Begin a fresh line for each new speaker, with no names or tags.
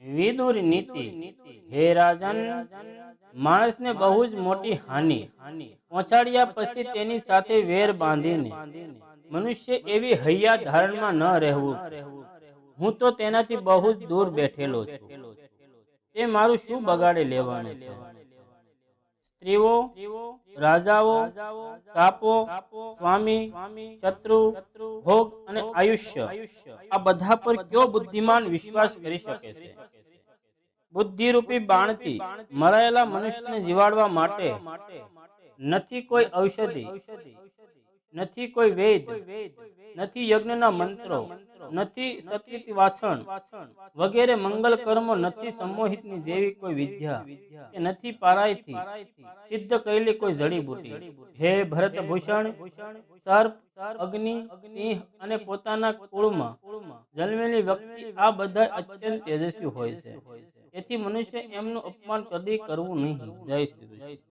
વિદુર નીતિ। હે રાજન, માણસને બહુ જ મોટી હાનિ પહોંચાડ્યા પછી તેની સાથે વેર બાંધીને મનુષ્ય એવી હૈયા ધારણમાં ન રહેવું। હું તો તેનાથી બહુ જ દૂર બેઠેલો છું। તે મારું શું બગાડે લેવાનું છે? સ્ત્રીઓ, રાજાઓ, સાપો, સ્વામી, શત્રુ, ભોગ અને આયુષ્ય, આ બધા પર કયો બુદ્ધિમાન વિશ્વાસ કરી શકે છે? બુદ્ધિરૂપી બાણથી મરાયેલા મનુષ્યને જીવાડવા માટે નથી કોઈ ઔષધિ, નથી કોઈ વેદ, નથી યજ્ઞના મંત્રો, નથી સત્કિત વાછણ વગેરે મંગલ કર્મ, નથી સંમોહિતની જેવી કોઈ વિદ્યા, કે નથી પારાયથી સિદ્ધ કરેલી કોઈ જડીબુટી। હે ભરતભૂષણ, સર્પ, અગ્નિ, સિંહ અને પોતાના કુળમાં જન્મેલી વ્યક્તિ આ બધા અત્યંત તેજસ્વી હોય છે। તેથી મનુષ્ય એમનું અપમાન કદી કરવું નહીં। જય શ્રી કૃષ્ણ।